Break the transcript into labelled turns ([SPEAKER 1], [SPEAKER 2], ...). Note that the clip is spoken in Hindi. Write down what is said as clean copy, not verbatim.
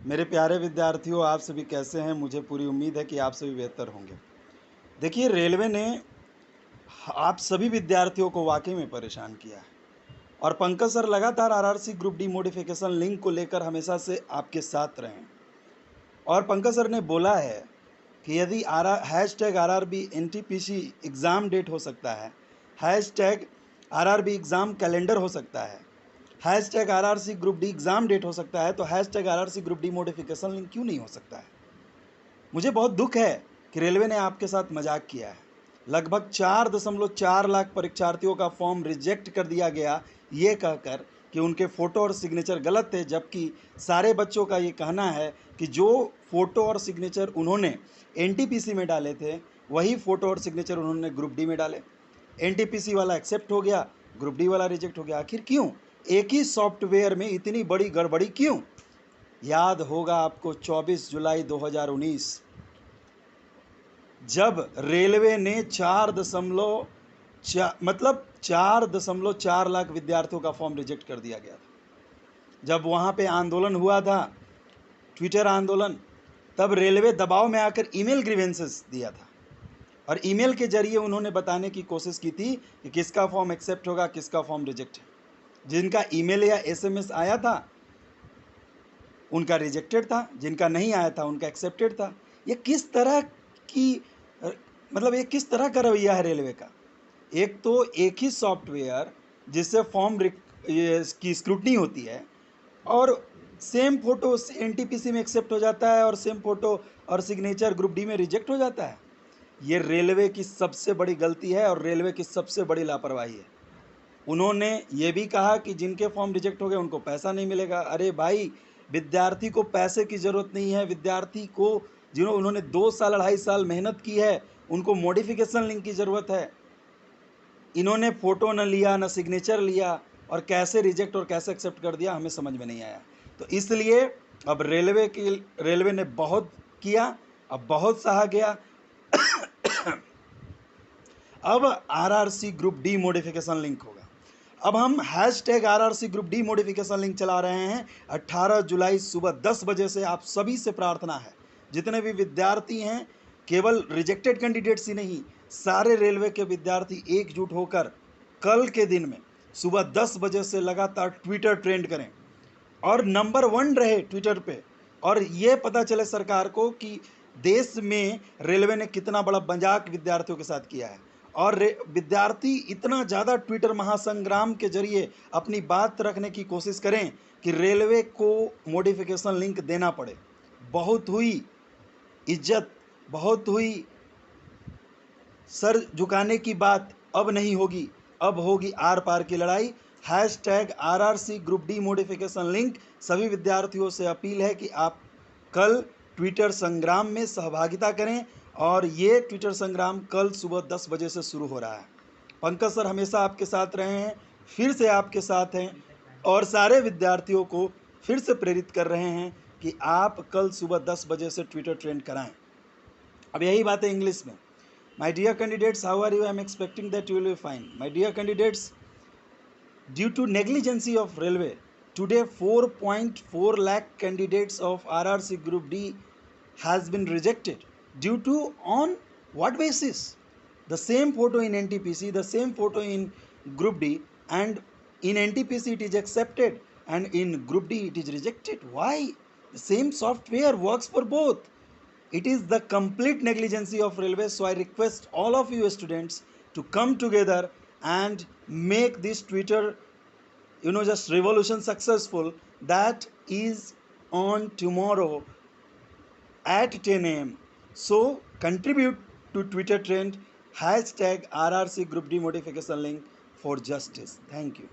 [SPEAKER 1] मेरे प्यारे विद्यार्थियों, आप सभी कैसे हैं? मुझे पूरी उम्मीद है कि आप सभी बेहतर होंगे। देखिए, रेलवे ने आप सभी विद्यार्थियों को वाक़ई में परेशान किया है और पंकज सर लगातार RRC group D modification link को लेकर हमेशा से आपके साथ रहे हैं और पंकज सर ने बोला है कि यदि hashtag RRB NTPC exam date हो सकता है, हैशटैग आरआरबी एग्ज़ाम कैलेंडर हो सकता है, hashtag RRC group D exam date हो सकता है, तो hashtag RRC group D modification link क्यों नहीं हो सकता है? मुझे बहुत दुख है कि रेलवे ने आपके साथ मजाक किया है। लगभग 4.4 लाख परीक्षार्थियों का फॉर्म रिजेक्ट कर दिया गया, ये कहकर कि उनके फ़ोटो और सिग्नेचर गलत थे, जबकि सारे बच्चों का ये कहना है कि जो फ़ोटो और सिग्नेचर उन्होंने एनटीपीसी में डाले थे, वही फ़ोटो और सिग्नेचर उन्होंने ग्रुप डी में डाले। एनटीपीसी वाला एक्सेप्ट हो गया, ग्रुप डी वाला रिजेक्ट हो गया। आखिर क्यों? एक ही सॉफ्टवेयर में इतनी बड़ी गड़बड़ी क्यों? याद होगा आपको 24 जुलाई 2019, जब रेलवे ने 4.4 लाख विद्यार्थियों का फॉर्म रिजेक्ट कर दिया गया था। जब वहाँ पे आंदोलन हुआ था, ट्विटर आंदोलन, तब रेलवे दबाव में आकर ईमेल ग्रीवेंसेस दिया था और ईमेल के जरिए उन्होंने बताने की कोशिश की थी कि किसका फॉर्म एक्सेप्ट होगा, किसका फॉर्म रिजेक्ट है। जिनका ईमेल या एसएमएस आया था उनका रिजेक्टेड था, जिनका नहीं आया था उनका एक्सेप्टेड था। ये किस तरह की मतलब ये किस तरह का रवैया है रेलवे का? एक तो एक ही सॉफ्टवेयर जिससे फॉर्म की स्क्रूटनी होती है और सेम फोटो एनटीपीसी में एक्सेप्ट हो जाता है और सेम फोटो और सिग्नेचर ग्रुप डी में रिजेक्ट हो जाता है। ये रेलवे की सबसे बड़ी गलती है और रेलवे की सबसे बड़ी लापरवाही है। उन्होंने ये भी कहा कि जिनके फॉर्म रिजेक्ट हो गए उनको पैसा नहीं मिलेगा। अरे भाई, विद्यार्थी को पैसे की ज़रूरत नहीं है। विद्यार्थी को उन्होंने 2 साल 2.5 साल मेहनत की है, उनको मॉडिफिकेशन लिंक की ज़रूरत है। इन्होंने फ़ोटो न लिया, न सिग्नेचर लिया और कैसे रिजेक्ट और कैसे एक्सेप्ट कर दिया, हमें समझ में नहीं आया। तो इसलिए अब रेलवे ने बहुत किया, अब बहुत सहा गया। अब RRC group D modification link होगा। अब हम hashtag RRC group D modification link चला रहे हैं। 18 जुलाई सुबह 10 बजे से आप सभी से प्रार्थना है, जितने भी विद्यार्थी हैं, केवल रिजेक्टेड कैंडिडेट्स ही नहीं, सारे रेलवे के विद्यार्थी एकजुट होकर कल के दिन में सुबह 10 बजे से लगातार ट्विटर ट्रेंड करें और नंबर 1 रहे ट्विटर पे, और ये पता चले सरकार को कि देश में रेलवे ने कितना बड़ा मजाक विद्यार्थियों के साथ किया है। और विद्यार्थी इतना ज़्यादा ट्विटर महासंग्राम के जरिए अपनी बात रखने की कोशिश करें कि रेलवे को मॉडिफिकेशन लिंक देना पड़े। बहुत हुई इज्जत, बहुत हुई सर झुकाने की बात, अब नहीं होगी। अब होगी आर पार की लड़ाई। Hashtag RRC group D modification link. सभी विद्यार्थियों से अपील है कि आप कल ट्विटर संग्राम में सहभागिता करें और ये ट्विटर संग्राम कल सुबह 10 बजे से शुरू हो रहा है। पंकज सर हमेशा आपके साथ रहे हैं, फिर से आपके साथ हैं और सारे विद्यार्थियों को फिर से प्रेरित कर रहे हैं कि आप कल सुबह 10 बजे से ट्विटर ट्रेंड कराएं। अब यही बात है इंग्लिश में। My dear candidates, how are you? I am expecting that you will be fine. My dear candidates, due to negligence of railway, today 4.4 lakh candidates of RRC Group D has been rejected. Due to on what basis? The same photo in NTPC, the same photo in Group D, and in NTPC it is accepted and in Group D it is rejected. Why? The same software works for both. It is the complete negligence of railways. So I request all of you students to come together and make this Twitter, just revolution successful. That is on tomorrow at 10 a.m. So contribute to Twitter trend hashtag RRC Group D modification link for justice. Thank you.